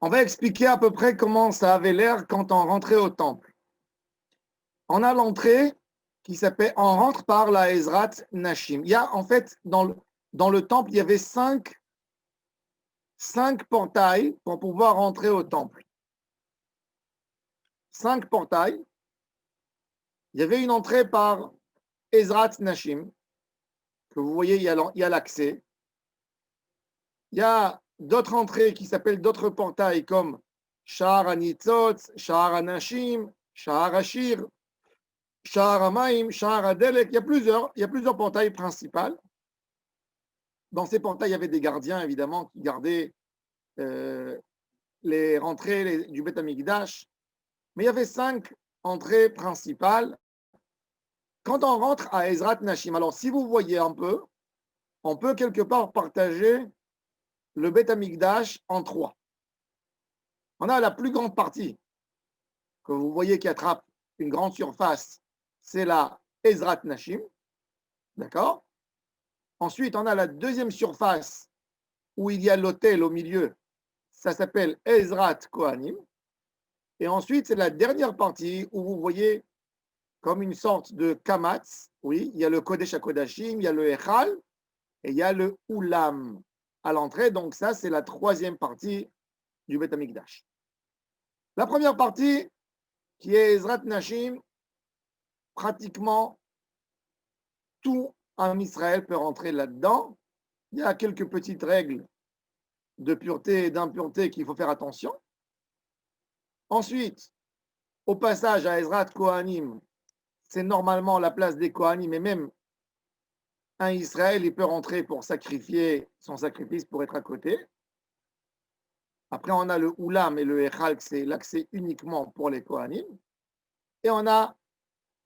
On va expliquer à peu près comment ça avait l'air quand on rentrait au temple. On a l'entrée qui s'appelle, on rentre par la Ezrat Nashim. Il y a en fait, dans le temple, il y avait cinq portails pour pouvoir rentrer au temple. 5 portails. Il y avait une entrée par Ezrat Nashim, que vous voyez, il y a l'accès. Il y a d'autres entrées qui s'appellent d'autres portails comme Shahar Anitzot, Shahar Anashim, Shahar Ashir, Shahar Amaim, Shahar Adelek. Il y a plusieurs portails principaux. Dans ces portails, il y avait des gardiens, évidemment, qui gardaient les rentrées du Beth Amikdash. Mais il y avait 5 entrées principales. Quand on rentre à Ezrat Nashim, alors si vous voyez un peu, on peut quelque part partager le Beth Amikdash en 3. On a la plus grande partie que vous voyez qui attrape une grande surface, c'est la Ezrat Nashim. D'accord? Ensuite, on a la deuxième surface où il y a l'autel au milieu. Ça s'appelle Ezrat Kohanim. Et ensuite, c'est la dernière partie où vous voyez comme une sorte de kamatz. Oui, il y a le Kodesh HaKodashim, il y a le Echal et il y a le Ulam à l'entrée. Donc ça, c'est la troisième partie du Beth Amikdash. La première partie, qui est Ezrat Nashim, pratiquement tout un Israël peut rentrer là-dedans. Il y a quelques petites règles de pureté et d'impureté qu'il faut faire attention. Ensuite, au passage à Ezrat Kohanim, c'est normalement la place des Kohanim, et même un Israël, il peut rentrer pour sacrifier son sacrifice pour être à côté. Après, on a le Oulam et le Echal, c'est l'accès uniquement pour les Kohanim. Et on a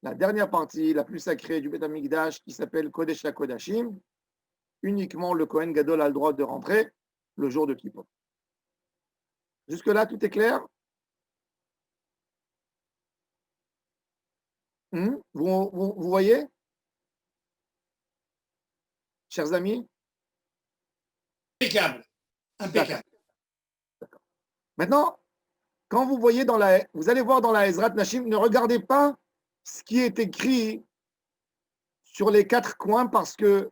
la dernière partie, la plus sacrée du Beth Amikdash, qui s'appelle Kodesh HaKodashim. Uniquement le Kohen Gadol a le droit de rentrer le jour de Kippour. Jusque-là, tout est clair? Vous voyez, chers amis? Impeccable. Impeccable. D'accord. Maintenant, quand vous voyez vous allez voir dans la Ezrat Nashim, ne regardez pas ce qui est écrit sur les 4 coins parce que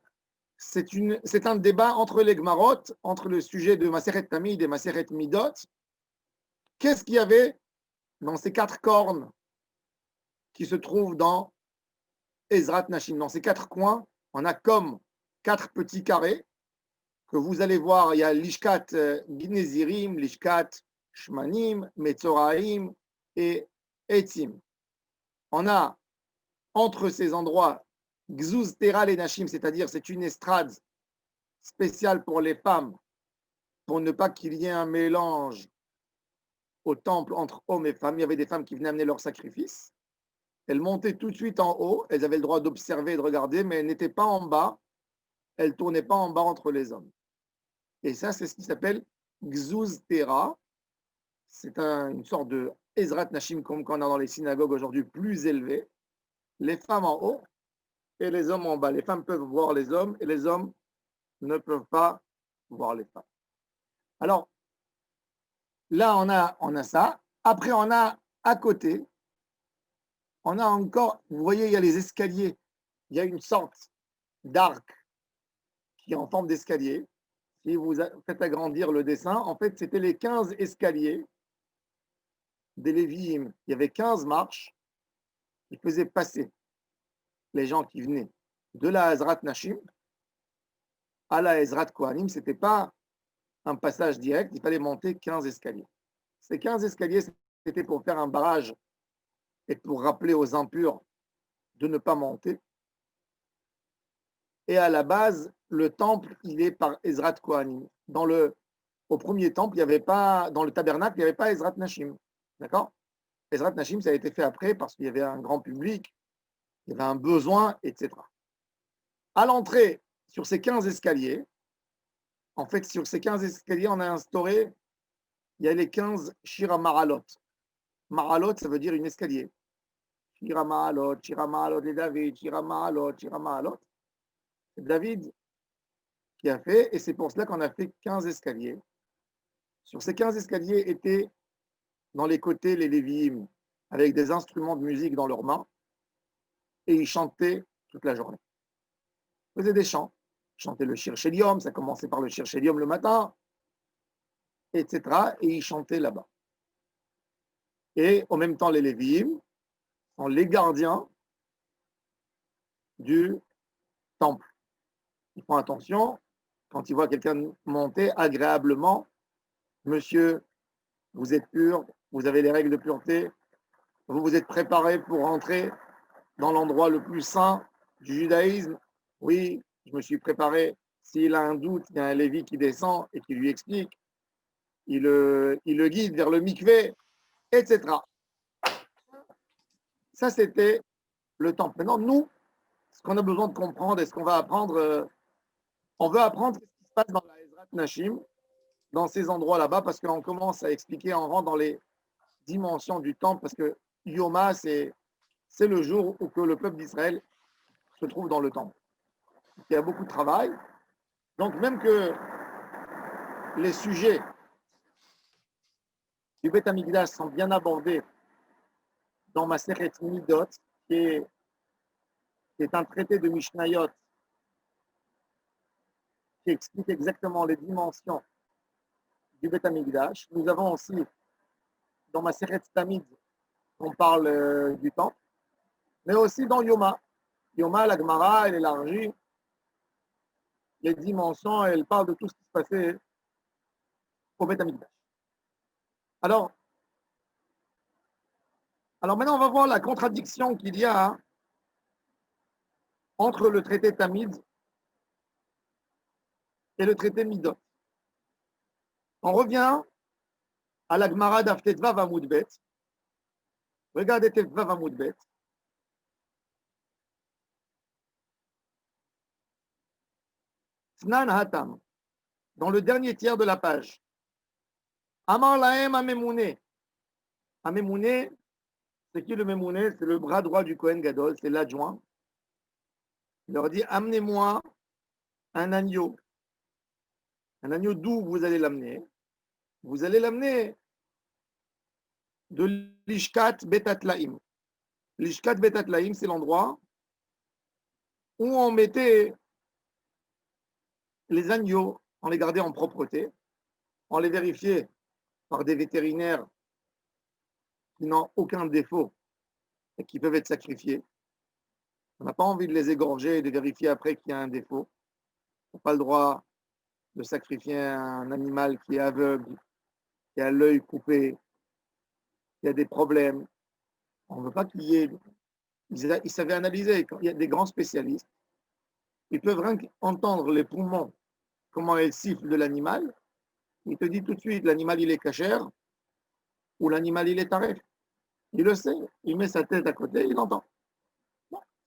c'est un débat entre les Gmarot, entre le sujet de Maseret Tamid et Maseret Midot. Qu'est-ce qu'il y avait dans ces 4 cornes qui se trouvent dans Ezrat Nashim? Dans ces 4 coins, on a comme 4 petits carrés que vous allez voir. Il y a l'Ishkat Ginezirim, l'Ishkat Shmanim, Metzoraim et Etzim. On a entre ces endroits Gzuz Teral et Nashim, c'est-à-dire c'est une estrade spéciale pour les femmes, pour ne pas qu'il y ait un mélange au temple entre hommes et femmes. Il y avait des femmes qui venaient amener leur sacrifice. Elles montaient tout de suite en haut, elles avaient le droit d'observer et de regarder, mais elles n'étaient pas en bas, elles ne tournaient pas en bas entre les hommes. Et ça, c'est ce qui s'appelle Gzuz Tera. C'est une sorte de Ezrat Nashim, comme qu'on a dans les synagogues aujourd'hui, plus élevé. Les femmes en haut et les hommes en bas. Les femmes peuvent voir les hommes et les hommes ne peuvent pas voir les femmes. Alors, là, on a ça. Après, on a à côté, on a encore, vous voyez, il y a les escaliers. Il y a une sorte d'arc qui est en forme d'escalier. Si vous faites agrandir le dessin, en fait, c'était les 15 escaliers des Lévi'im. Il y avait 15 marches qui faisaient passer les gens qui venaient de la Ezrat Nashim à la Ezrat Kohanim. Ce n'était pas un passage direct, il fallait monter 15 escaliers. Ces 15 escaliers, c'était pour faire un barrage et pour rappeler aux impurs de ne pas monter. Et à la base, le temple, il est par Ezrat Kohanim. Au premier temple, il n'y avait pas, dans le tabernacle, il n'y avait pas Ezrat Nashim. D'accord? Ezrat Nashim, ça a été fait après parce qu'il y avait un grand public, il y avait un besoin, etc. À l'entrée, sur ces 15 escaliers, en fait, sur ces 15 escaliers, on a instauré, il y a les 15 Shira Mahalot. Mahalot, ça veut dire une escalier. Shira Mahalot, les David, Shira Mahalot. C'est David qui a fait, et c'est pour cela qu'on a fait 15 escaliers. Sur ces 15 escaliers étaient dans les côtés les Lévi'im, avec des instruments de musique dans leurs mains, et ils chantaient toute la journée. Ils faisaient des chants. Ils chantaient le Shir Sheliom, ça commençait par le Shir Sheliom le matin, etc. Et ils chantaient là-bas. Et en même temps, les Lévi'im sont les gardiens du temple. Ils font attention quand ils voient quelqu'un monter agréablement. Monsieur, vous êtes pur, vous avez les règles de pureté, vous vous êtes préparé pour rentrer dans l'endroit le plus saint du judaïsme. Oui, je me suis préparé. S'il a un doute, il y a un Lévi qui descend et qui lui explique. Il le guide vers le mikvé, etc. Ça, c'était le temple. Maintenant, nous, ce qu'on a besoin de comprendre et ce qu'on va apprendre, on veut apprendre ce qui se passe dans la Ezrat Nashim, dans ces endroits là-bas, parce qu'on commence à expliquer, on rentre dans les dimensions du temple, parce que Yoma, c'est le jour où que le peuple d'Israël se trouve dans le temple. Il y a beaucoup de travail. Donc, même que les sujets du Beth Amikdash sont bien abordés dans ma Maseret Midot, qui est un traité de Mishnayot qui explique exactement les dimensions du Beth Amikdash. Nous avons aussi dans ma Maseret Tamid, on parle du temple, mais aussi dans Yoma. Yoma, la Gemara, elle élargit les dimensions, elle parle de tout ce qui se passait au Beth Amikdash. Alors maintenant, on va voir la contradiction qu'il y a entre le traité Tamid et le traité Midot. On revient à la Gemara d'Aftetva Vamoudbet. Regardez Tetva Vamoudbet. Snan Hatam, dans le dernier tiers de la page. Amar Lahem Amemouné. Amemouné, c'est qui le Memouné? C'est le bras droit du Kohen Gadol, c'est l'adjoint. Il leur dit, amenez-moi un agneau. Un agneau, d'où vous allez l'amener? Vous allez l'amener de l'Ishkat Betatlaim. L'Ishkat Betatlaim, c'est l'endroit où on mettait les agneaux, on les gardait en propreté, on les vérifiait par des vétérinaires qui n'ont aucun défaut et qui peuvent être sacrifiés. On n'a pas envie de les égorger et de vérifier après qu'il y a un défaut. On n'a pas le droit de sacrifier un animal qui est aveugle, qui a l'œil coupé, qui a des problèmes. On ne veut pas qu'il y ait... Ils savaient analyser. Quand il y a des grands spécialistes, ils peuvent rien entendre les poumons, comment elles sifflent de l'animal. Il te dit tout de suite, l'animal, il est cachère ou l'animal, il est taref. Il le sait. Il met sa tête à côté, il entend.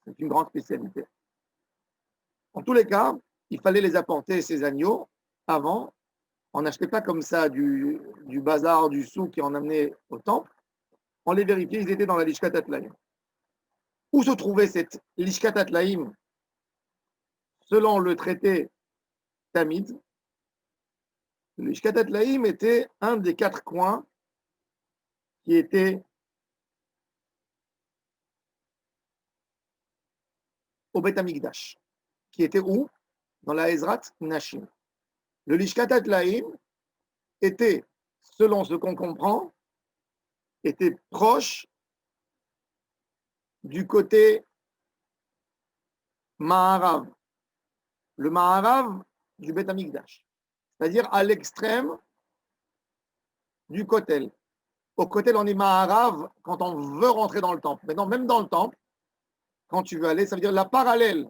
C'est une grande spécialité. En tous les cas, il fallait les apporter, ces agneaux, avant. On n'achetait pas comme ça du bazar, du souk qui en amenait au temple. On les vérifiait, ils étaient dans la Lishkat Atlaïm. Où se trouvait cette Lishkat Atlaïm selon le traité Tamid? Le Lishkat Atlaïm était un des 4 coins qui était au Beth Amikdash, qui était où? Dans la Ezrat Nashim. Le Lishkat Atlaïm était, selon ce qu'on comprend, était proche du côté Maharav, le Maharav du Beth Amikdash, c'est-à-dire à l'extrême du Kotel. Au Kotel, on est Maharav quand on veut rentrer dans le temple. Maintenant, même dans le temple, quand tu veux aller, ça veut dire la parallèle.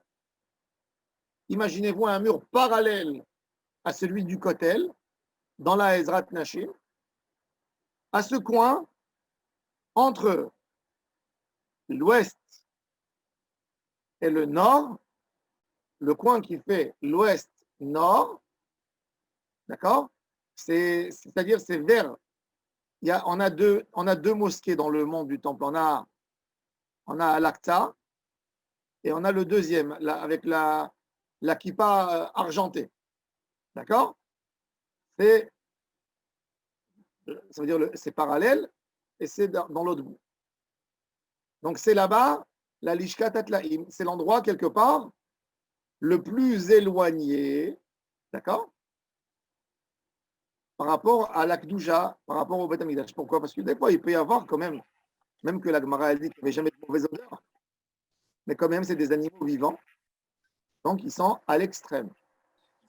Imaginez-vous un mur parallèle à celui du Kotel, dans la Ezrat Nashim, à ce coin, entre l'ouest et le nord, le coin qui fait l'ouest-nord, d'accord? C'est-à-dire, c'est vers. On a deux mosquées dans le monde du temple. On a Al-Aqsa et on a le deuxième, avec la kippa argentée. D'accord? C'est Ça veut dire c'est parallèle et c'est dans l'autre bout. Donc c'est là-bas, la Lishkat Atlaim. C'est l'endroit quelque part le plus éloigné, d'accord, par rapport à l'Akdouja, par rapport au Beth Amikdash. Pourquoi? Parce que des fois, il peut y avoir quand même que la Gemara a dit qu'il n'y avait jamais de mauvaise odeur, mais quand même, c'est des animaux vivants, donc ils sont à l'extrême.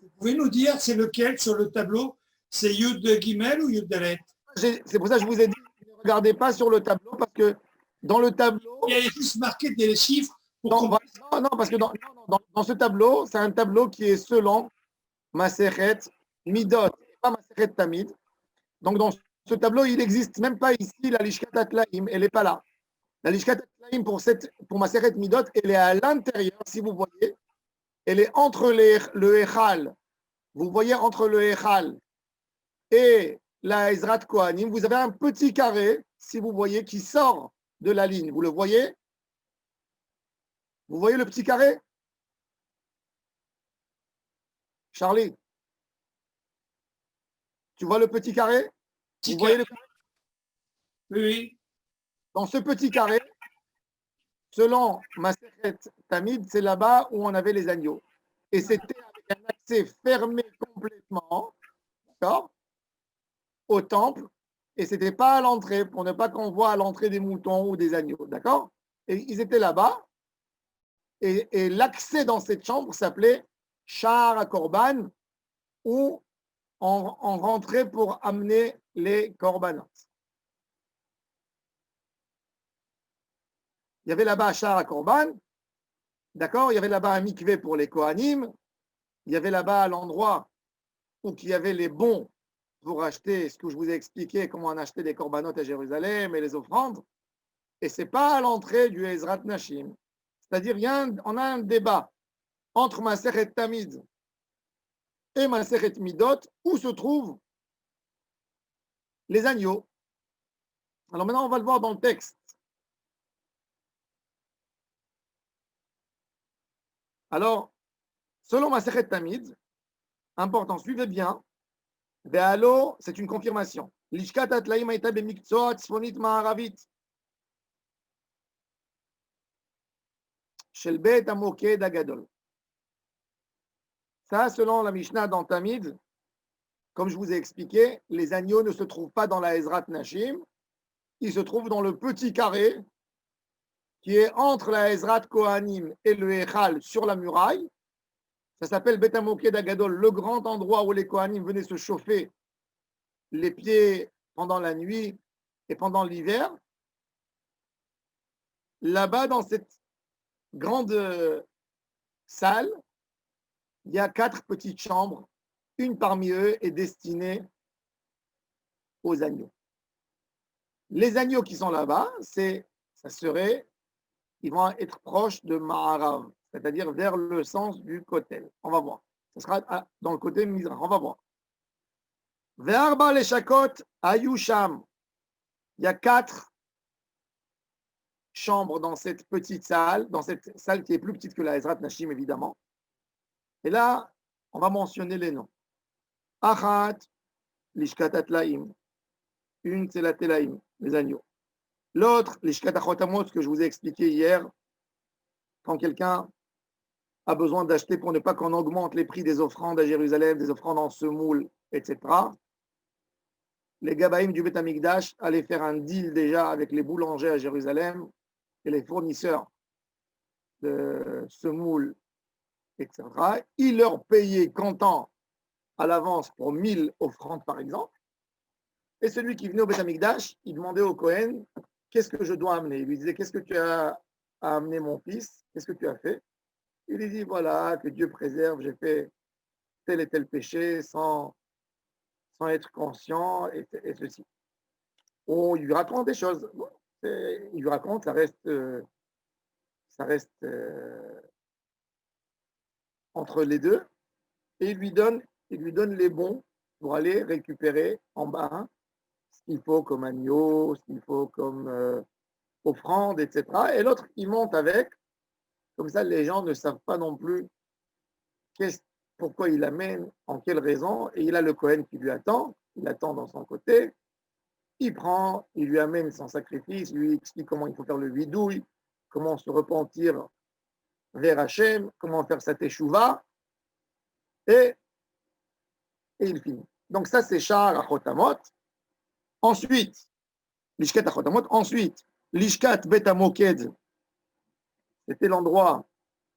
Vous pouvez nous dire c'est lequel sur le tableau? C'est Yud Gimel ou Yud Dalet? C'est pour ça que je vous ai dit, ne regardez pas sur le tableau, parce que dans le tableau... Il y a juste marqué des chiffres. Non, parce que dans ce tableau, c'est un tableau qui est selon Maseret Midot, pas Maseret Tamid. Donc dans ce tableau, il n'existe même pas ici la Lishkat Atlaim, elle n'est pas là. La Lishkat Atlaim pour Maseret Midot, elle est à l'intérieur, si vous voyez. Elle est entre le Echal. Vous voyez entre le Echal et la Ezrat Kohanim, vous avez un petit carré, si vous voyez, qui sort de la ligne. Vous le voyez? Vous voyez le petit carré? Charlie, tu vois le petit carré? Vous voyez le... Oui. Dans ce petit carré, selon Maseret Tamid, c'est là-bas où on avait les agneaux. Et c'était avec un accès fermé complètement, d'accord, au temple. Et ce n'était pas à l'entrée, pour ne pas qu'on voit à l'entrée des moutons ou des agneaux, d'accord? Et ils étaient là-bas. Et l'accès dans cette chambre s'appelait Shar à Korban, où on rentrait pour amener les korbanot. Il y avait là-bas Shar à Korban, d'accord? Il y avait là-bas un mikvé pour les Kohanim. Il y avait là-bas l'endroit où il y avait les bons pour acheter ce que je vous ai expliqué, comment on achetait les korbanot à Jérusalem et les offrandes. Et ce n'est pas à l'entrée du Ezrat Nashim. C'est-à-dire, on a un débat entre Masechet Tamid et Masechet Midot, où se trouvent les agneaux. Alors maintenant, on va le voir dans le texte. Alors, selon Masechet Tamid, important, suivez bien, Ve'alo, c'est une confirmation. Lishkat Atlaim Aïta Bemiktsot Tzfonit Ma'aravit. Shel Bet Amoked Agadol. Ça, selon la Mishnah dans Tamid, comme je vous ai expliqué, les agneaux ne se trouvent pas dans la Ezrat Nashim, ils se trouvent dans le petit carré qui est entre la Ezrat Kohanim et le Echal sur la muraille. Ça s'appelle Bet Amoked Agadol, le grand endroit où les Kohanim venaient se chauffer les pieds pendant la nuit et pendant l'hiver. Là-bas, dans cette grande salle, il y a 4 petites chambres. Une parmi eux est destinée aux agneaux. Les agneaux qui sont là-bas, ils vont être proches de Ma'arav, c'est-à-dire vers le sens du Kotel. On va voir. Ce sera dans le côté Mizrach. On va voir. Ve'arba leshakot ayusham. Il y a 4 chambres dans cette petite salle, dans cette salle qui est plus petite que la Ezrat Nashim, évidemment. Et là, on va mentionner les noms. Achat, Lishkat Atlaim. Une, c'est la Telaim, les agneaux. L'autre, Lishkat Achotamot, que je vous ai expliqué hier, quand quelqu'un a besoin d'acheter pour ne pas qu'on augmente les prix des offrandes à Jérusalem, des offrandes en semoule, etc. Les Gabaïm du Beth Amikdash allaient faire un deal déjà avec les boulangers à Jérusalem et les fournisseurs de semoule, etc. Ils leur payaient comptant à l'avance pour 1000 offrandes, par exemple. Et celui qui venait au Beth Amikdash, il demandait au Kohen, qu'est-ce que je dois amener? Il lui disait, qu'est-ce que tu as à amener, mon fils? Qu'est-ce que tu as fait? Il lui dit, voilà, que Dieu préserve, j'ai fait tel et tel péché sans être conscient, et ceci. Ou il lui raconte des choses. Bon, il lui raconte, ça reste entre les deux, et il lui donne les bons pour aller récupérer en bas ce qu'il faut comme agneau, ce qu'il faut comme offrande, etc. Et l'autre, il monte avec. Comme ça, les gens ne savent pas non plus pourquoi il amène, en quelle raison. Et il a le Kohen qui lui attend. Il attend dans son côté. il prend, il lui amène son sacrifice, il lui explique comment il faut faire le vidouille, comment se repentir vers Hachem, comment faire sa teshuva, et, et il finit. Donc ça, c'est Sha'ar Achotamot. Ensuite, Lishkat Achotamot. Ensuite, Lishkat Bet Amoked, c'était l'endroit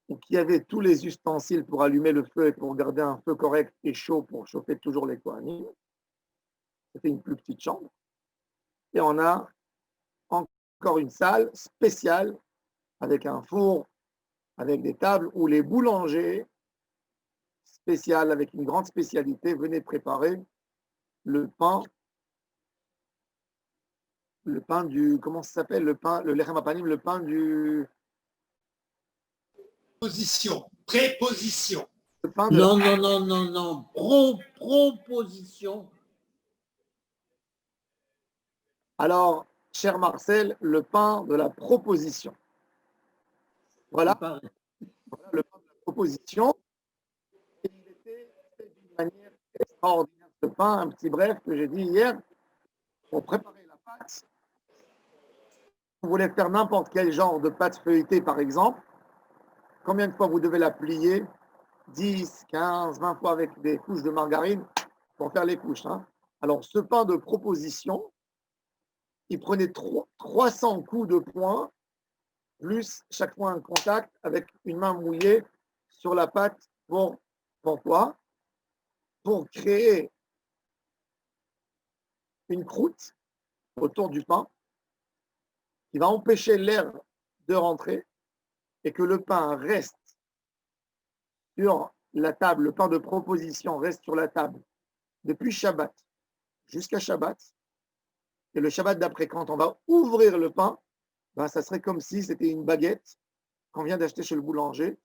où il y avait tous les ustensiles pour allumer le feu et pour garder un feu correct et chaud pour chauffer toujours les kohanim. C'était une plus petite chambre. Et on a encore une salle spéciale avec un four, avec des tables où les boulangers spéciales, avec une grande spécialité, venaient préparer le pain du, comment ça s'appelle, le pain, le lechem apanim, le pain du, Préposition. le pain de Non. Proposition. Alors, cher Marcel, le pain de la proposition. Voilà, Pareil. voilà le pain de la proposition. Et il était fait d'une manière extraordinaire, ce pain, un petit bref que j'ai dit hier, pour préparer la pâte. Vous voulez faire n'importe quel genre de pâte feuilletée, par exemple, combien de fois vous devez la plier? 10, 15, 20 fois avec des couches de margarine pour faire les couches. Hein. Alors, ce pain de proposition, il prenait 300 coups de poing, plus chaque fois un contact avec une main mouillée sur la pâte pour quoi? Pour créer une croûte autour du pain qui va empêcher l'air de rentrer et que le pain reste sur la table, le pain de proposition reste sur la table depuis Shabbat jusqu'à Shabbat. Et le Shabbat d'après, quand on va ouvrir le pain, ben, ça serait comme si c'était une baguette qu'on vient d'acheter chez le boulanger,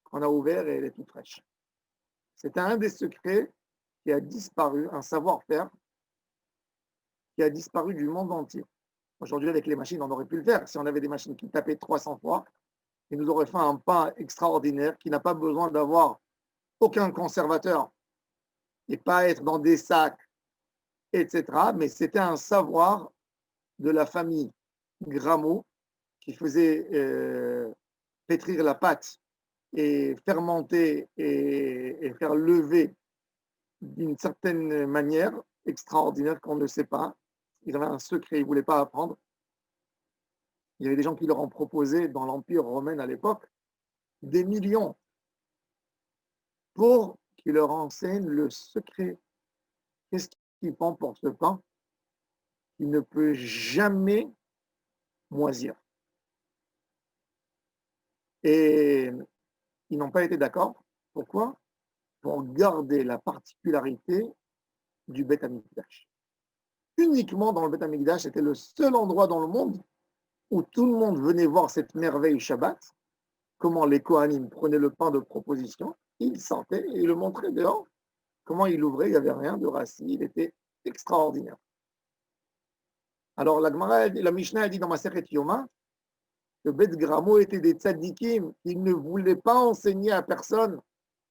qu'on a ouvert et elle est toute fraîche. C'est un des secrets qui a disparu, un savoir-faire qui a disparu du monde entier. Aujourd'hui, avec les machines, on aurait pu le faire. Si on avait des machines qui tapaient 300 fois, ils nous auraient fait un pain extraordinaire qui n'a pas besoin d'avoir aucun conservateur et pas être dans des sacs, etc. Mais c'était un savoir de la famille Grameau qui faisait pétrir la pâte et fermenter et faire lever d'une certaine manière extraordinaire qu'on ne sait pas. Ils avaient un secret, ils ne voulaient pas apprendre. Il y avait des gens qui leur ont proposé dans l'Empire romain à l'époque des millions pour qu'ils leur enseignent le secret. Qu'est-ce qu'ils font pour ce pain qui ne peut jamais moisir? Et ils n'ont pas été d'accord. Pourquoi? Pour garder la particularité du Beth Amikdash. Uniquement dans le Beth Amikdash, c'était le seul endroit dans le monde où tout le monde venait voir cette merveille Shabbat, comment les Kohanim prenaient le pain de proposition, ils sortaient et ils le montraient dehors, comment ils l'ouvraient, il n'y avait rien de rassis, il était extraordinaire. Alors la Gemara, la Mishnah a dit dans Masechet Yoma que Beth Gramo était des tzadikim, ils ne voulaient pas enseigner à personne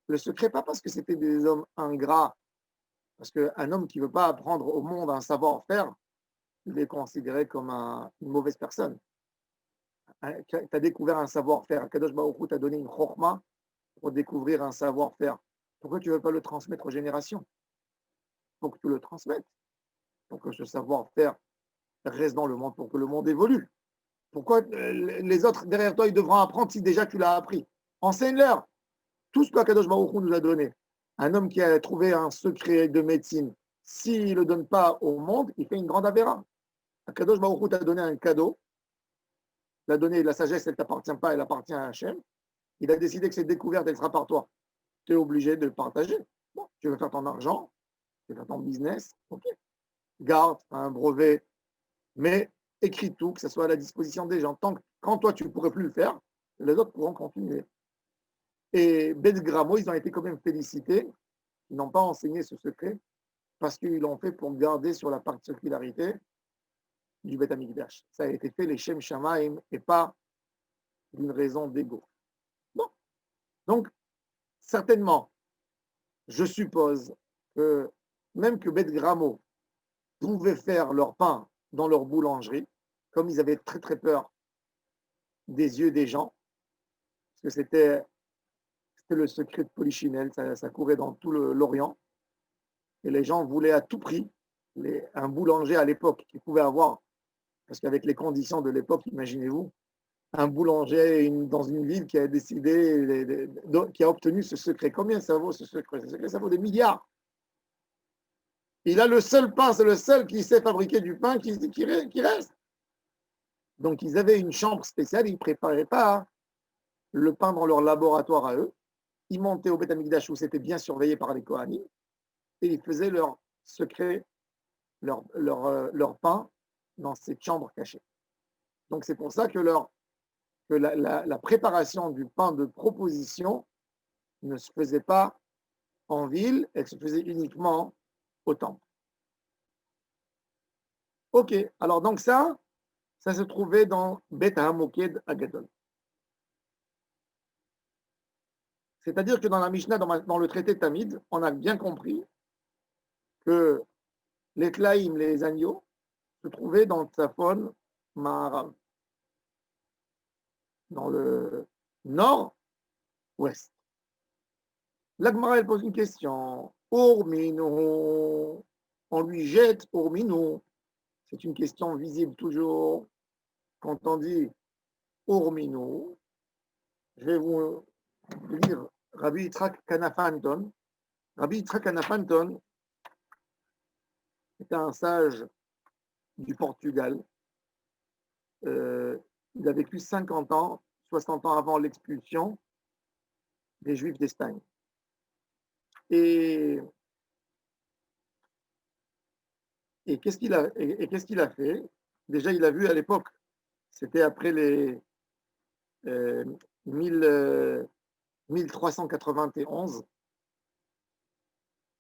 le secret, pas parce que c'était des hommes ingrats, parce qu'un homme qui ne veut pas apprendre au monde un savoir-faire, il est considéré comme une mauvaise personne. Tu as découvert un savoir-faire. Kadosh Baruch Hu t'a donné une chorma pour découvrir un savoir-faire. Pourquoi tu ne veux pas le transmettre aux générations? Pour que tu le transmettes, pour que ce savoir-faire reste dans le monde, pour que le monde évolue. Pourquoi les autres derrière toi, ils devront apprendre si déjà tu l'as appris? Enseigne-leur tout ce que Kadosh Baruch Hu nous a donné. Un homme qui a trouvé un secret de médecine, s'il ne le donne pas au monde, il fait une grande avéra. Kadosh Baruch Hu t'a donné un cadeau. La donnée, la sagesse, elle ne t'appartient pas, elle appartient à Hachem. Il a décidé que cette découverte, elle sera par toi. Tu es obligé de le partager. Bon, tu veux faire ton argent, tu veux faire ton business, ok. Garde un brevet, mais écris tout, que ce soit à la disposition des gens. Quand toi, tu ne pourrais plus le faire, les autres pourront continuer. Et Beth Gramo, ils ont été quand même félicités. Ils n'ont pas enseigné ce secret parce qu'ils l'ont fait pour garder sur la particularité du Beth Amikdash. Ça a été fait les Shem Shamaim et pas d'une raison d'ego. Bon. Donc, certainement, je suppose que même que Beth Gramo pouvaient faire leur pain dans leur boulangerie, comme ils avaient très très peur des yeux des gens, parce que c'était le secret de Polichinelle, ça courait dans tout l'Orient, et les gens voulaient à tout prix, un boulanger à l'époque qui pouvait avoir, parce qu'avec les conditions de l'époque, imaginez-vous, un boulanger dans une ville qui a décidé, qui a obtenu ce secret. Combien ça vaut ce secret? Ce secret, ça vaut des milliards. Il a le seul pain, c'est le seul qui sait fabriquer du pain qui reste. Donc, ils avaient une chambre spéciale, ils ne préparaient pas le pain dans leur laboratoire à eux. Ils montaient au Beth Amikdash où c'était bien surveillé par les Kohanim et ils faisaient leur secret, leur pain dans cette chambre cachée. Donc, c'est pour ça que la préparation du pain de proposition ne se faisait pas en ville, elle se faisait uniquement au temple. Ok, alors donc ça se trouvait dans Bet HaMoked Agadol. C'est-à-dire que dans la Mishnah, dans le traité de Tamid, on a bien compris que les Tlaïm, les agneaux, se trouvaient dans le Tzafon Maharav, dans le nord-ouest. L'Agmara, elle pose une question. Urmino, on lui jette Urmino. C'est une question visible toujours. Quand on dit Urmino, je vais vous lire Rabbi Yitzhak Kanafanton. Rabbi Yitzhak Kanafanton était un sage du Portugal. Il a vécu 50 ans, 60 ans avant l'expulsion des Juifs d'Espagne. Et qu'est-ce qu'il a fait? Déjà, il a vu à l'époque, c'était après les 1391,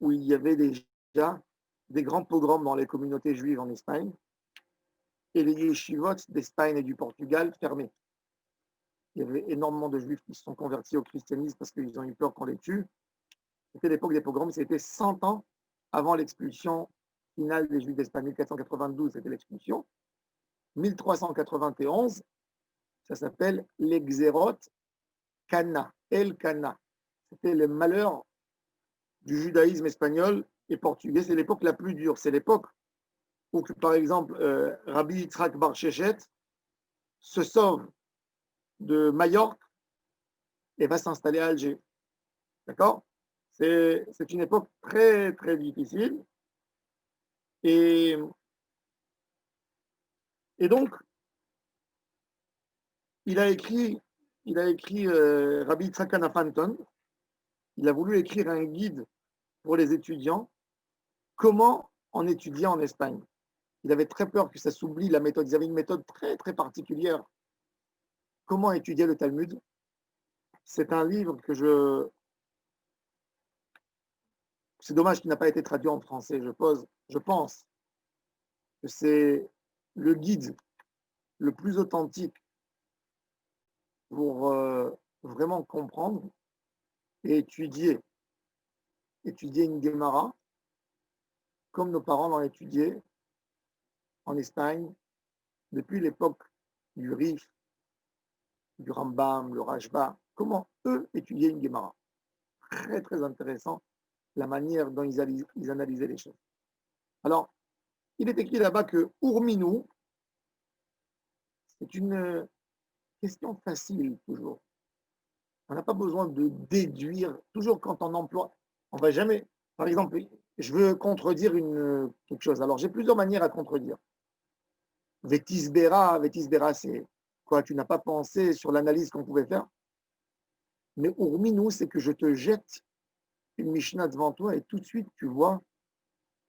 où il y avait déjà des grands pogroms dans les communautés juives en Espagne, et les yeshivot d'Espagne et du Portugal fermés. Il y avait énormément de juifs qui se sont convertis au christianisme parce qu'ils ont eu peur qu'on les tue. C'était l'époque des pogroms, c'était 100 ans avant l'expulsion finale des juifs d'Espagne. 1492, c'était l'expulsion. 1391, ça s'appelle l'Exerot Cana, El Cana. C'était le malheur du judaïsme espagnol et portugais. C'est l'époque la plus dure. C'est l'époque où, par exemple, Rabbi Yitzhak Bar Shechet se sauve de Majorque et va s'installer à Alger. D'accord? C'est une époque très, très difficile. Et donc, il a écrit Rabbi Yitzhak Kanafanton, il a voulu écrire un guide pour les étudiants, comment en étudier en Espagne. Il avait très peur que ça s'oublie la méthode. Ils avaient une méthode très, très particulière. Comment étudier le Talmud? C'est un livre c'est dommage qu'il n'a pas été traduit en français. Je pense que c'est le guide le plus authentique pour vraiment comprendre et étudier une Gemara comme nos parents l'ont étudié en Espagne depuis l'époque du Rif, du Rambam, le Rashba. Comment eux étudiaient une Gemara? Très très intéressant la manière dont ils analysaient les choses. Alors, il est écrit là-bas que Urminu, c'est une question facile toujours. On n'a pas besoin de déduire. Toujours quand on emploie, on ne va jamais. Par exemple, je veux contredire quelque chose. Alors, j'ai plusieurs manières à contredire. Vétisbera, c'est quoi? Tu n'as pas pensé sur l'analyse qu'on pouvait faire. Mais Urminu, c'est que je te jette une Mishnah devant toi et tout de suite, tu vois,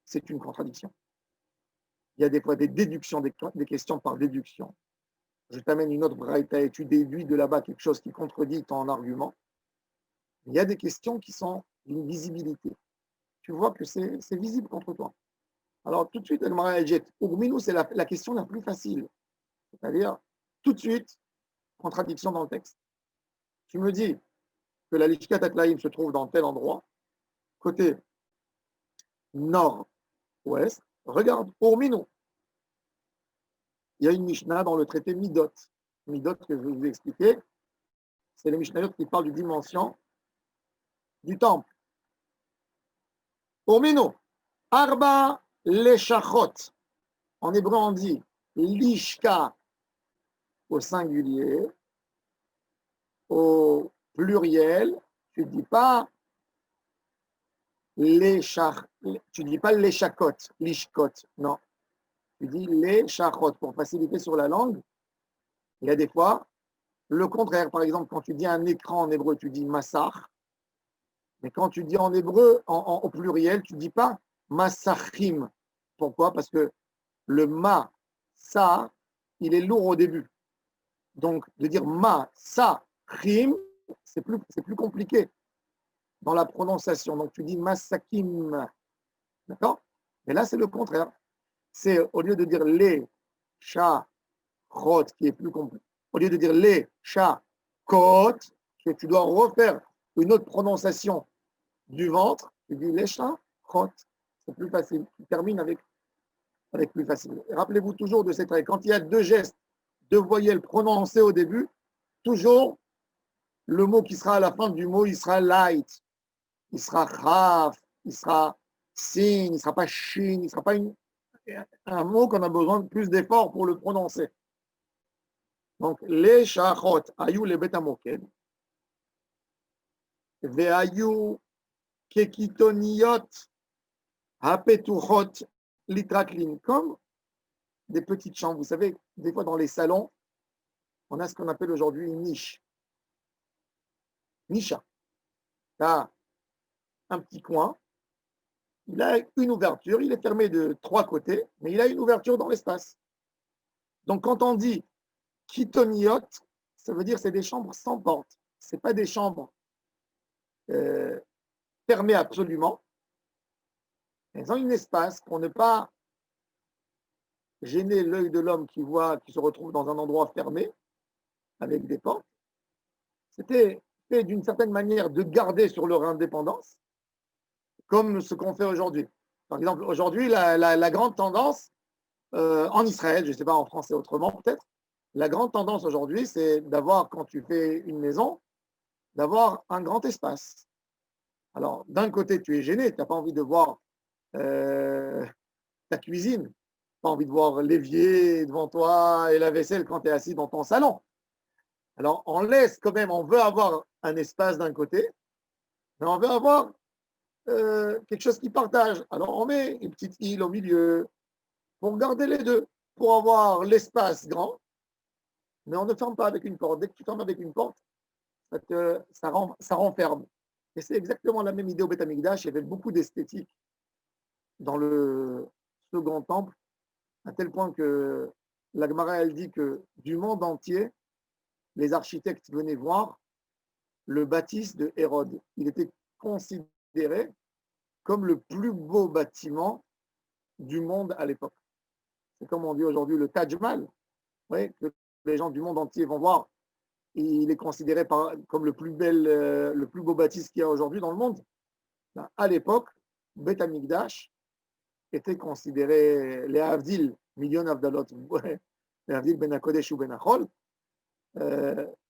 c'est une contradiction. Il y a des fois des déductions, des questions par déduction. Je t'amène une autre braïta et tu déduis de là-bas quelque chose qui contredit ton argument. Il y a des questions qui sont d'une visibilité. Tu vois que c'est visible contre toi. Alors tout de suite, elle jette. Urminu, c'est la question la plus facile. C'est-à-dire, tout de suite, contradiction dans le texte. Tu me dis que la Lishkat Atlaïm se trouve dans tel endroit, côté nord-ouest, Regarde, pour Minou, il y a une Mishnah dans le traité Midot. Midot, que je vais vous expliquer, c'est les Mishnayot qui parlent du dimension du temple. Pour Minou, Arba Leshachot. En hébreu, on dit Lishka au singulier, au pluriel. Tu ne dis pas tu dis pas l'échakot, l'ishkot, non. Tu dis l'échachot pour faciliter sur la langue. Il y a des fois le contraire. Par exemple, quand tu dis un écran en hébreu, tu dis massar. Mais quand tu dis en hébreu, au pluriel, tu ne dis pas massachim. Pourquoi? Parce que le ma, ça, il est lourd au début. Donc, de dire ma, sa, rim, c'est plus compliqué dans la prononciation. Donc, tu dis masakim. D'accord? Mais là, c'est le contraire. C'est au lieu de dire les chats, qui est plus compliqué, au lieu de dire les chats, côte, que tu dois refaire une autre prononciation du ventre, tu dis les chats, c'est plus facile. Tu termines avec plus facile. Rappelez-vous toujours de cette règle. Quand il y a deux gestes, deux voyelles prononcées au début, toujours le mot qui sera à la fin du mot, il sera light, il sera chaf, il sera sin, il ne sera pas shin, il ne sera pas un mot qu'on a besoin de plus d'efforts pour le prononcer. Donc, les shachot, ayou les betamoked, ve'ayou kekitoniot, hapetuchot, litraklin, comme des petites chambres. Vous savez, des fois dans les salons, on a ce qu'on appelle aujourd'hui une niche. Nisha. Là, un petit coin, il a une ouverture, il est fermé de trois côtés, mais il a une ouverture dans l'espace. Donc, quand on dit kitoniot, ça veut dire que c'est des chambres sans porte. Ce n'est pas des chambres fermées absolument. Elles ont un espace pour ne pas gêner l'œil de l'homme qui se retrouve dans un endroit fermé avec des portes. C'était fait d'une certaine manière de garder sur leur indépendance, comme ce qu'on fait aujourd'hui. Par exemple, aujourd'hui, la grande tendance en Israël, je ne sais pas en France et autrement peut-être, la grande tendance aujourd'hui, c'est d'avoir, quand tu fais une maison, d'avoir un grand espace. Alors, d'un côté, tu es gêné, tu n'as pas envie de voir ta cuisine, tu n'as pas envie de voir l'évier devant toi et la vaisselle quand tu es assis dans ton salon. Alors, on laisse quand même, on veut avoir un espace d'un côté, mais on veut avoir quelque chose qui partage. Alors, on met une petite île au milieu pour garder les deux, pour avoir l'espace grand, mais on ne ferme pas avec une porte. Dès que tu fermes avec une porte, ça renferme. Et c'est exactement la même idée au Beth Amikdash. Il y avait beaucoup d'esthétique dans le second temple, à tel point que la Gemara, elle dit que du monde entier, les architectes venaient voir le bâtisse de Hérode. Il était considéré comme le plus beau bâtiment du monde à l'époque. C'est comme on dit aujourd'hui le Taj Mahal, oui, que les gens du monde entier vont voir. Il est considéré comme le plus beau bâtisse qu'il y a aujourd'hui dans le monde. À l'époque, Beth Amikdash était considéré, les Avdil, million Avdalot, les Avdil Ben HaKodesh ou Ben HaChol,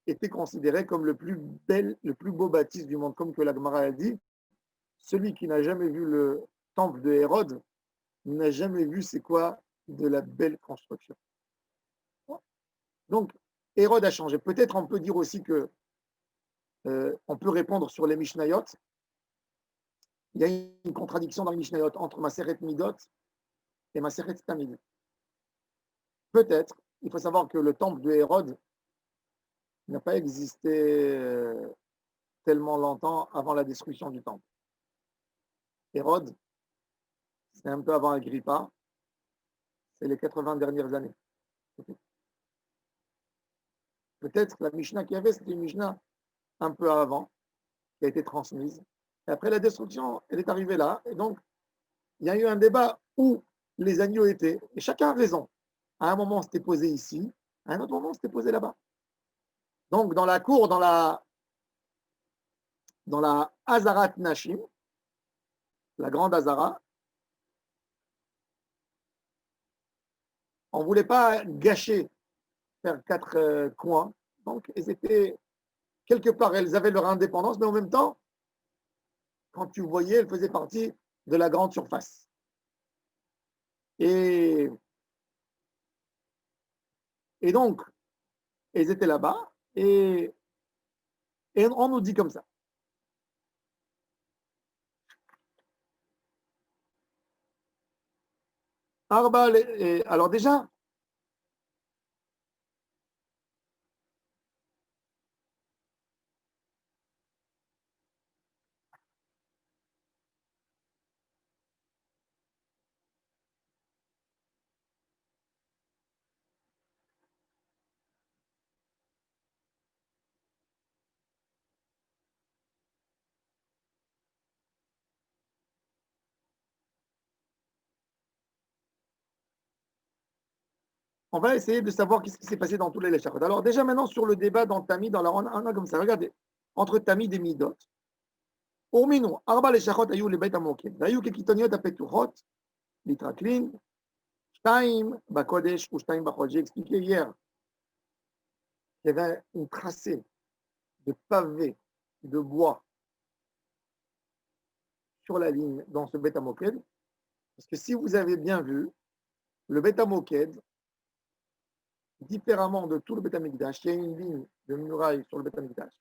était considéré comme le plus beau bâtisse du monde, comme que la Gemara a dit. Celui qui n'a jamais vu le temple de Hérode n'a jamais vu c'est quoi de la belle construction. Donc, Hérode a changé. Peut-être on peut dire aussi que on peut répondre sur les Mishnayot. Il y a une contradiction dans les Mishnayot entre Maseret Midot et Maseret Tamid. Peut-être, il faut savoir que le temple de Hérode n'a pas existé tellement longtemps avant la destruction du temple. Hérode, c'est un peu avant Agrippa, c'est les 80 dernières années. Peut-être la Mishnah qu'il y avait, c'était une Mishnah un peu avant, qui a été transmise. Et après la destruction, elle est arrivée là. Et donc, il y a eu un débat où les agneaux étaient. Et chacun a raison. À un moment, c'était posé ici. À un autre moment, c'était posé là-bas. Donc, dans la cour, dans la dans, la, Hazarat Nashim, la grande Hazara, On ne voulait pas gâcher, faire 4 coins. Donc, elles étaient, quelque part, elles avaient leur indépendance, mais en même temps, quand tu voyais, elles faisaient partie de la grande surface. Et donc, elles étaient là-bas, et on nous dit comme ça. Alors déjà, on va essayer de savoir qu'est-ce qui s'est passé dans tous les Leshachot. Alors déjà maintenant sur le débat dans Tamid, on a comme ça, regardez, entre Tamid et Midot. Urminu, Arba Leshachot ayu le Beit HaMoked, ayu kekitoniot apetuchot, litraklin, Shtaim Bakodesh ou Shtaim Bachol. J'ai expliqué hier qu'il y avait une tracée de pavés de bois sur la ligne dans ce Beit HaMoked. Parce que si vous avez bien vu, le Beit HaMoked, différemment de tout le Beit HaMikdash, il y a une ligne de muraille sur le Beit HaMikdash.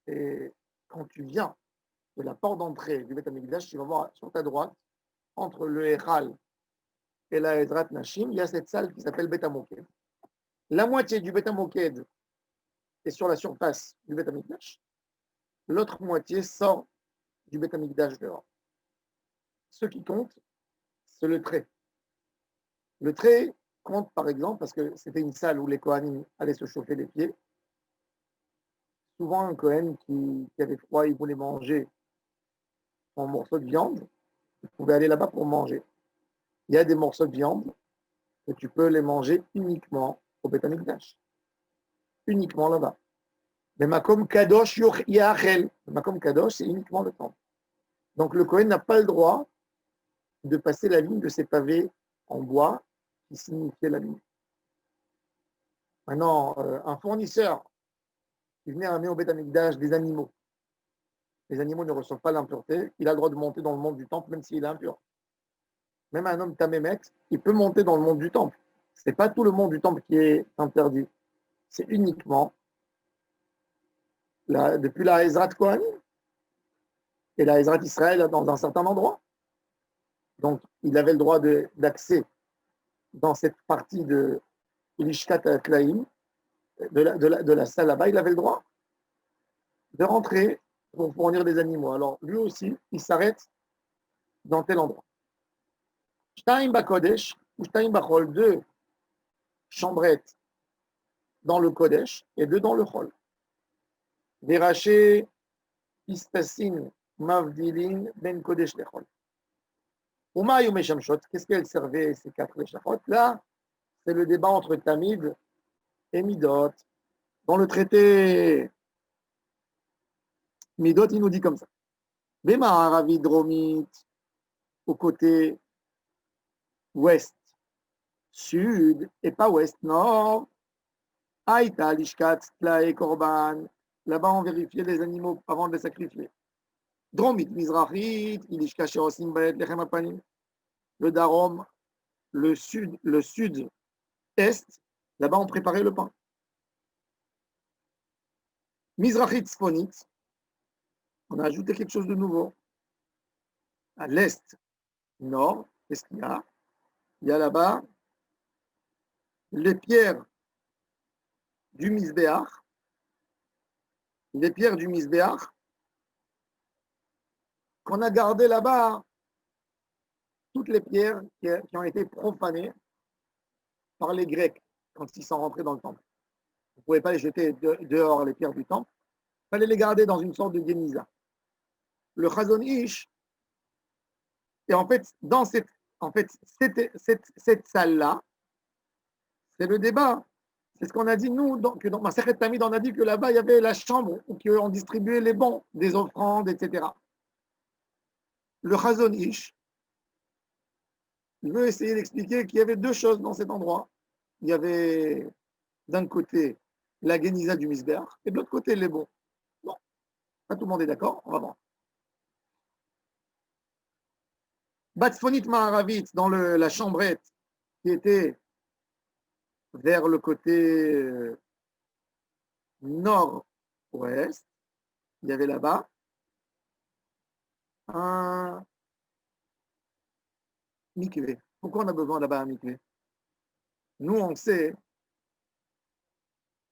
Et quand tu viens de la porte d'entrée du Beit HaMikdash, tu vas voir sur ta droite, entre le Echal et la Ezrat Nashim, il y a cette salle qui s'appelle Beit HaMoked. La moitié du Beit HaMoked est sur la surface du Beit HaMikdash. L'autre moitié sort du Beit HaMikdash dehors. Ce qui compte, c'est le trait. Le trait compte, par exemple, parce que c'était une salle où les Kohanim allaient se chauffer les pieds. Souvent, un Kohen qui avait froid, il voulait manger un morceau de viande, il pouvait aller là-bas pour manger. Il y a des morceaux de viande que tu peux les manger uniquement au Beit HaMikdash. Uniquement là-bas. Mais Makom Kadosh Yachel. Makom Kadosh, c'est uniquement le temple. Donc le Kohen n'a pas le droit de passer la ligne de ces pavés en bois qui signifiait la ligne. Maintenant, un fournisseur qui venait amener au Beit HaMikdash des animaux, les animaux ne reçoivent pas l'impureté, il a le droit de monter dans le monde du temple même s'il est impur. Même un homme tamémet, il peut monter dans le monde du temple. Ce n'est pas tout le monde du temple qui est interdit. C'est uniquement depuis la Ezrat Kohanim et la Ezrat Israël dans un certain endroit. Donc, il avait le droit d'accès dans cette partie de l'Ishkat Tlaïm, de la salle là-bas, il avait le droit de rentrer pour fournir des animaux. Alors, lui aussi, il s'arrête dans tel endroit. Shtaim Bakodesh ou Shtaim Bachol, 2 chambrettes dans le Kodesh et 2 dans le Chol. Des rachets Istasin Mavdilin Ben Kodesh Lechol. Uma Yomeshamshot, qu'est-ce qu'elles servaient ces 4 Leshachot? Là, c'est le débat entre Tamid et Midot. Dans le traité Midot, il nous dit comme ça. Bema Aravi Dromit, au côté ouest, sud, et pas ouest, nord. Aïta, Lishkat, Tlae, Korban. Là-bas, on vérifiait les animaux avant de les sacrifier. Dromit, Mizrachit, Ilishka, Sherosim, Baet, Lechem Apanim. Le Darom, le sud-est, là-bas, on préparait le pain. Mizrachit, Sfonit, on a ajouté quelque chose de nouveau. À l'est, nord, qu'est-ce qu'il y a? Il y a là-bas les pierres du Misbéach, qu'on a gardées là-bas, toutes les pierres qui ont été profanées par les Grecs quand ils sont rentrés dans le temple. Vous ne pouvez pas les jeter dehors, les pierres du temple. Il fallait les garder dans une sorte de Génisa. Le Chazon Ish, et en fait, cette salle-là, c'est le débat. C'est ce qu'on a dit, nous, que dans Masechet Tamid, on a dit que là-bas, il y avait la chambre où on distribuait les bons, des offrandes, etc. Le Chazon Ish, Il veut essayer d'expliquer qu'il y avait deux choses dans cet endroit. Il y avait d'un côté la Génisa du Misber et de l'autre côté les bons. Bon, pas tout le monde est d'accord, on va voir. Batsfonit Maharavit, dans la chambrette qui était vers le côté nord-ouest, il y avait là-bas un mikvé. Pourquoi on a besoin là-bas d'un mikvé? Nous, on sait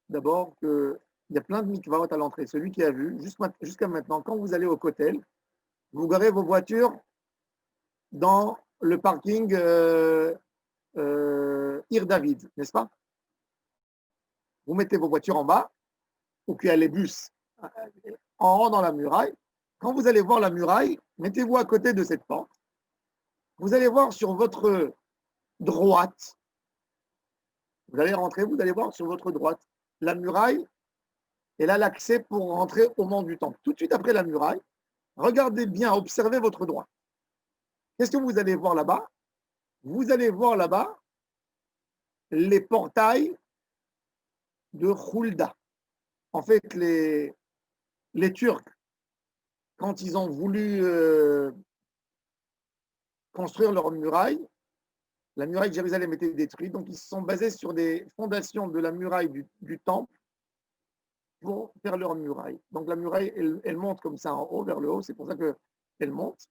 d'abord qu'il y a plein de mikvaot à l'entrée. Celui qui a vu, jusqu'à maintenant, quand vous allez au Kotel, vous garez vos voitures dans le parking Ir David, n'est-ce pas? Vous mettez vos voitures en bas, ou qu'il y a les bus en haut dans la muraille. Quand vous allez voir la muraille, mettez-vous à côté de cette porte. Vous allez voir sur votre droite, vous allez rentrer, vous allez voir sur votre droite, la muraille, et là l'accès pour rentrer au mont du temple. Tout de suite après la muraille, regardez bien, observez votre droite. Qu'est-ce que vous allez voir là-bas? Vous allez voir là-bas les portails de Khulda. En fait, les Turcs, quand ils ont voulu construire leur muraille, la muraille de Jérusalem était détruite, donc ils se sont basés sur des fondations de la muraille du temple pour faire leur muraille. Donc la muraille, elle monte comme ça en haut, vers le haut, c'est pour ça qu'elle monte.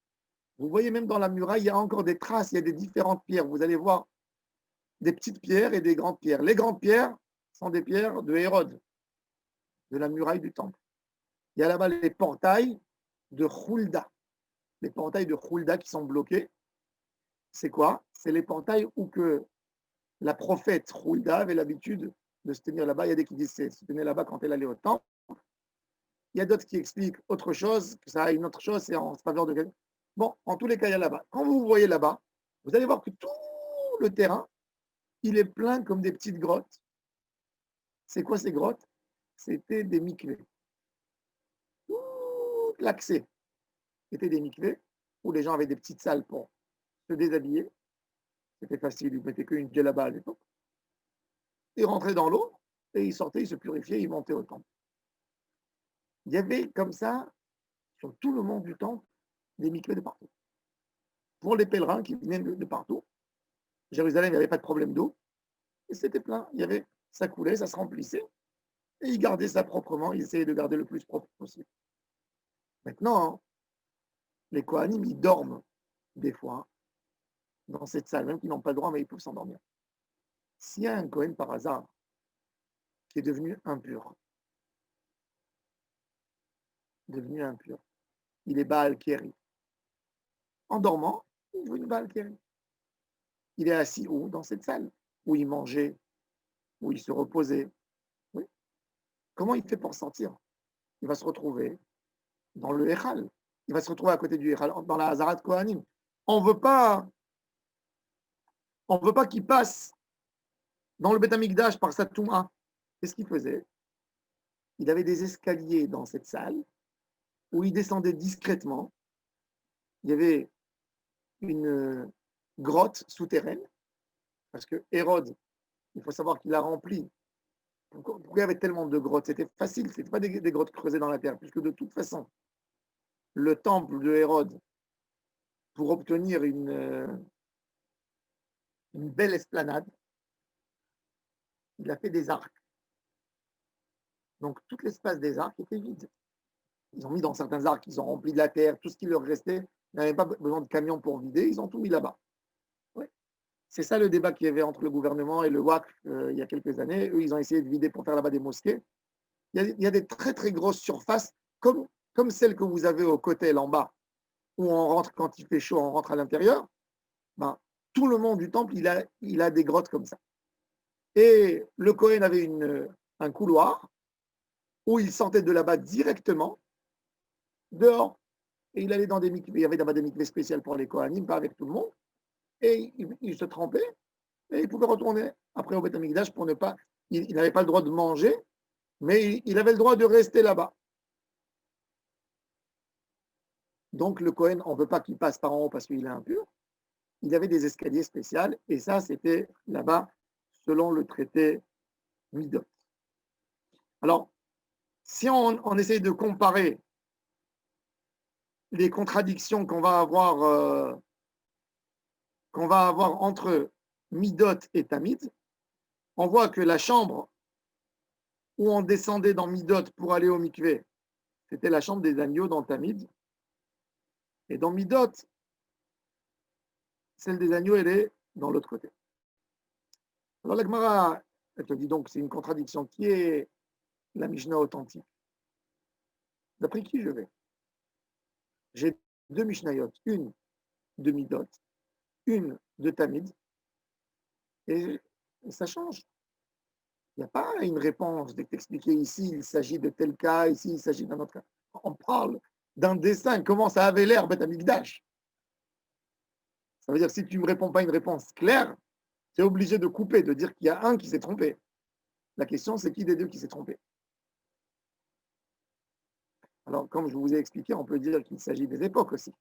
Vous voyez même dans la muraille, il y a encore des traces, il y a des différentes pierres. Vous allez voir des petites pierres et des grandes pierres. Les grandes pierres sont des pierres de Hérode, de la muraille du temple. Il y a là-bas les portails de Khulda. Les portails de Khulda qui sont bloqués. C'est quoi? C'est les portails où que la prophète Khulda avait l'habitude de se tenir là-bas. Il y a des qui disent qu'elle se tenait là-bas quand elle allait au temple. Il y a d'autres qui expliquent autre chose, que ça a une autre chose, c'est en faveur de quelqu'un. Bon, en tous les cas, il y a là-bas. Quand vous voyez là-bas, vous allez voir que tout le terrain, il est plein comme des petites grottes. C'est quoi ces grottes? C'était des mikvés. Tout l'accès était des mikvés, où les gens avaient des petites salles pour se déshabiller. C'était facile, ils ne mettaient qu'une djellaba à l'époque. Ils rentraient dans l'eau, et ils sortaient, ils se purifiaient, ils montaient au temple. Il y avait comme ça, sur tout le monde du temple, des mikvés de partout. Pour les pèlerins qui venaient de partout, Jérusalem, il n'y avait pas de problème d'eau, et c'était plein. Ça coulait, ça se remplissait, et ils gardaient ça proprement, ils essayaient de garder le plus propre possible. Maintenant, les Kohanim, ils dorment des fois dans cette salle, même qu'ils n'ont pas le droit, mais ils peuvent s'endormir. S'il y a un Kohen par hasard qui est devenu impur, il est Baal Keri. En dormant, il est devenu Baal Keri. Il est assis où? Dans cette salle, où il mangeait, où il se reposait. Oui. Comment il fait pour sortir? Il va se retrouver dans le Echal. Il va se retrouver à côté du Echal, dans la Hazarat Kohanim. On ne veut pas qu'il passe dans le Beth Amikdash par sa Touma. Qu'est-ce qu'il faisait? Il avait des escaliers dans cette salle où il descendait discrètement. Il y avait une grotte souterraine, parce que Hérode, il faut savoir qu'il a rempli. Pourquoi il y avait tellement de grottes? C'était facile, ce n'était pas des grottes creusées dans la terre, puisque de toute façon, le temple de Hérode, pour obtenir une belle esplanade, il a fait des arcs. Donc tout l'espace des arcs était vide. Ils ont mis dans certains arcs, ils ont rempli de la terre, tout ce qui leur restait, ils n'avaient pas besoin de camions pour vider, ils ont tout mis là-bas. Ouais. C'est ça le débat qu'il y avait entre le gouvernement et le WAC il y a quelques années. Eux, ils ont essayé de vider pour faire là-bas des mosquées. Il y a des très très grosses surfaces, comme celle que vous avez au Kotel en bas, où on rentre quand il fait chaud, on rentre à l'intérieur. Ben, tout le monde du temple, il a des grottes comme ça. Et le Kohen avait un couloir où il sortait de là-bas directement dehors. Et il allait dans des mikvés. Il y avait d'abord des mikvés spéciales pour les Kohanim, pas avec tout le monde. Et il se trempait et il pouvait retourner après au Beth Amikdash pour ne pas. Il n'avait pas le droit de manger, mais il avait le droit de rester là-bas. Donc le Kohen, on ne veut pas qu'il passe par en haut parce qu'il est impur. il y avait des escaliers spéciaux, et ça, c'était là-bas, selon le traité Midot. Alors, si on essaye de comparer les contradictions qu'on va avoir entre Midot et Tamid, on voit que la chambre où on descendait dans Midot pour aller au mikvé, c'était la chambre des agneaux dans Tamid. Et dans Midot, celle des agneaux, elle est dans l'autre côté. Alors la Gemara, elle te dit donc c'est une contradiction. Qui est la Mishnah authentique? D'après qui je vais? J'ai deux Mishnayot, une de Midot, une de Tamid, et ça change. Il n'y a pas une réponse d'expliquer ici, il s'agit de tel cas, ici, il s'agit d'un autre cas. On parle d'un dessin, comment ça avait l'air, Beth Amikdash. Ça veut dire que si tu ne me réponds pas une réponse claire, tu es obligé de couper, de dire qu'il y a un qui s'est trompé. La question, c'est qui des deux qui s'est trompé? Alors, comme je vous ai expliqué, on peut dire qu'il s'agit des époques aussi.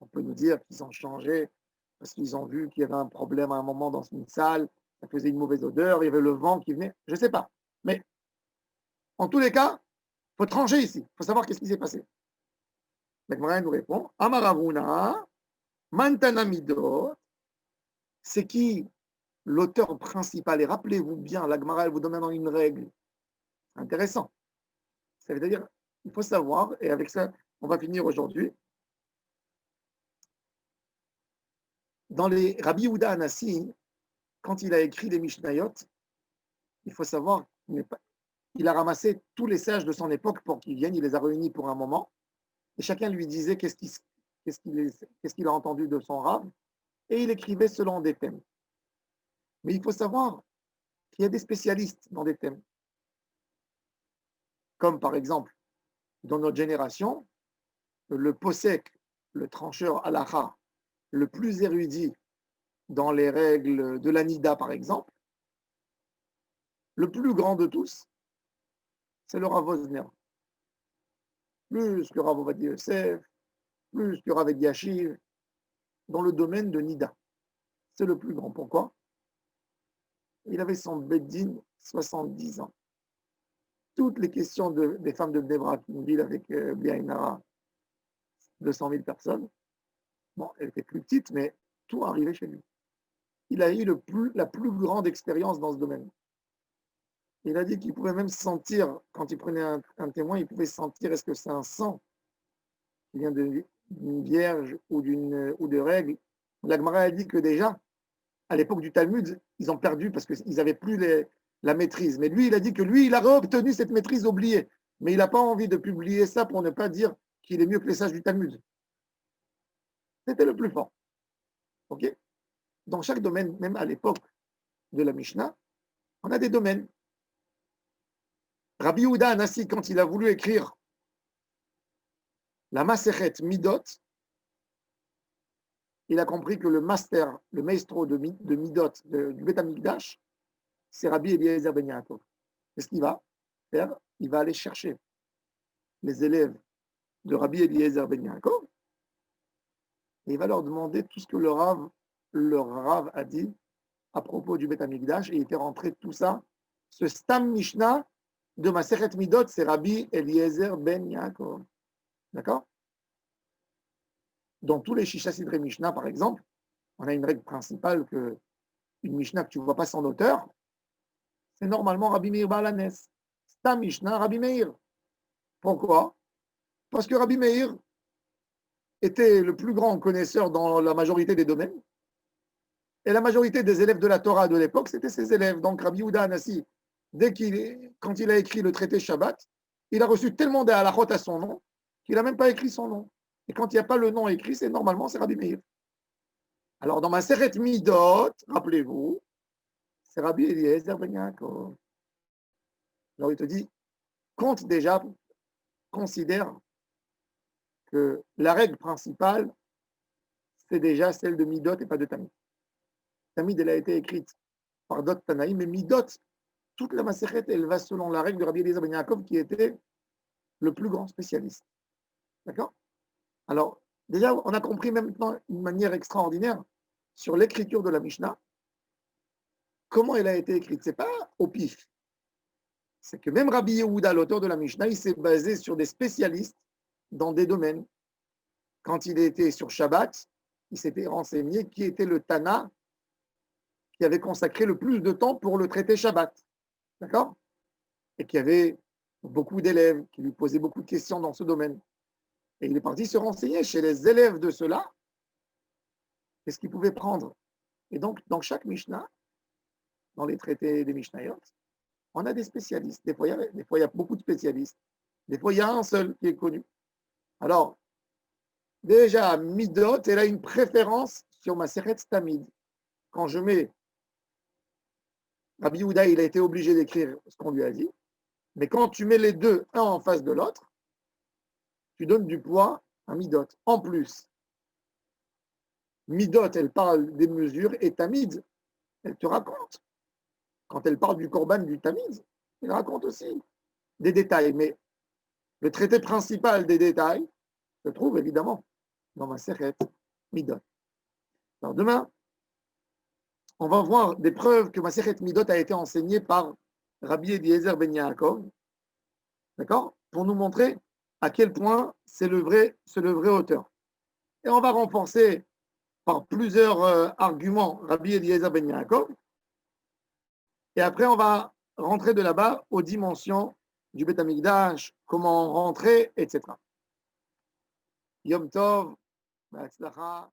On peut nous dire qu'ils ont changé parce qu'ils ont vu qu'il y avait un problème à un moment dans une salle, ça faisait une mauvaise odeur, il y avait le vent qui venait, je ne sais pas. Mais en tous les cas, il faut trancher ici, il faut savoir qu'est-ce qui s'est passé. L'Agmara nous répond, Amaravuna, Mantanamidot, c'est qui l'auteur principal? Et rappelez-vous bien, l'Agmara, elle vous donne maintenant une règle. Intéressant. Ça veut dire, il faut savoir, et avec ça, on va finir aujourd'hui. Dans les Rabbi Yehuda Anassi, quand il a écrit les Mishnayot, il faut savoir qu'il a ramassé tous les sages de son époque pour qu'ils viennent, il les a réunis pour un moment, et chacun lui disait qu'est-ce qu'il a entendu de son Rav, et il écrivait selon des thèmes. Mais il faut savoir qu'il y a des spécialistes dans des thèmes. Comme par exemple, dans notre génération, le posek, le trancheur halakha, le plus érudit dans les règles de l'Anida, par exemple, le plus grand de tous, c'est le Rav Wosner. Plus que Rav Ovadia Yosef, plus que Rav Yashiv, dans le domaine de Nida. C'est le plus grand. Pourquoi? Il avait son Beddin 70 ans. Toutes les questions des femmes de Bnei une ville avec Biaïnara, 200 000 personnes, bon, elle était plus petite, mais tout arrivait chez lui. Il a eu la plus grande expérience dans ce domaine. Il a dit qu'il pouvait même sentir, quand il prenait un témoin, il pouvait sentir est-ce que c'est un sang qui vient d'une vierge ou de règles. La Gemara a dit que déjà, à l'époque du Talmud, ils ont perdu parce qu'ils n'avaient plus la maîtrise. Mais lui, il a dit que lui, il a obtenu cette maîtrise oubliée. Mais il n'a pas envie de publier ça pour ne pas dire qu'il est mieux que les sages du Talmud. C'était le plus fort. OK? Dans chaque domaine, même à l'époque de la Mishnah, on a des domaines. Rabbi Yehuda Anassi, quand il a voulu écrire la Masechet Midot, il a compris que le master, le maestro de Midot, du Beth Amikdash, c'est Rabbi Eliezer Ben Yaakov. Qu'est-ce qu'il va faire? Il va aller chercher les élèves de Rabbi Eliezer Ben Yaakov et il va leur demander tout ce que leur Rav a dit à propos du Beth Amikdash, et il était rentré tout ça. Ce Stam Mishnah de Masechet Midot, c'est Rabbi Eliezer Ben Yaakov. D'accord? Dans tous les Shisha Sidrei Mishnah, par exemple, on a une règle principale que une Mishnah que tu ne vois pas son auteur, c'est normalement Rabbi Meir Baal Hanes. Stam Mishnah, Rabbi Meir. Pourquoi? Parce que Rabbi Meir était le plus grand connaisseur dans la majorité des domaines. Et la majorité des élèves de la Torah de l'époque, c'était ses élèves. Donc Rabbi Yehuda Anassi, quand il a écrit le traité Shabbat, il a reçu tellement de halachot à son nom qu'il n'a même pas écrit son nom. Et quand il n'y a pas le nom écrit, c'est Rabbi Meir. Alors dans ma Masechet Midot, rappelez-vous, c'est Rabbi Eliezer Ben Yaakov. Alors il te dit, considère que la règle principale, c'est déjà celle de Midot et pas de Tamid. Tamid, elle a été écrite par d'autres Tanaïm, mais Midot, toute la Masechet, elle va selon la règle de Rabbi Eliezer Ben Yaakov, qui était le plus grand spécialiste. D'accord? Alors, déjà, on a compris maintenant une manière extraordinaire sur l'écriture de la Mishnah, comment elle a été écrite. Ce n'est pas au pif. C'est que même Rabbi Yehuda, l'auteur de la Mishnah, il s'est basé sur des spécialistes dans des domaines. Quand il était sur Shabbat, il s'était renseigné qui était le Tana qui avait consacré le plus de temps pour le traité Shabbat. D'accord? Et qui avait beaucoup d'élèves, qui lui posaient beaucoup de questions dans ce domaine. Et il est parti se renseigner chez les élèves de ceux-là, qu'est-ce qu'ils pouvaient prendre. Et donc, dans chaque Mishnah, dans les traités des Mishnayot, on a des spécialistes. Des fois, il y a beaucoup de spécialistes. Des fois, il y a un seul qui est connu. Alors, déjà, Midot, elle a une préférence sur ma Maseret Tamid. Quand je mets Rabbi Yehuda, il a été obligé d'écrire ce qu'on lui a dit. Mais quand tu mets les deux, un en face de l'autre, tu donnes du poids à Midot. En plus, Midot, elle parle des mesures et Tamid, elle te raconte. Quand elle parle du Korban du Tamid, elle raconte aussi des détails. Mais le traité principal des détails se trouve évidemment dans ma Maseret Midot. Alors demain, on va voir des preuves que Masechet Midot a été enseignée par Rabbi Eliezer Ben Yaakov, d'accord, pour nous montrer à quel point c'est le vrai auteur. Et on va renforcer par plusieurs arguments Rabbi Eliezer Ben Yaakov, et après on va rentrer de là-bas aux dimensions du Beth Amikdash, comment rentrer, etc. Yom Tov, B'atzlacha.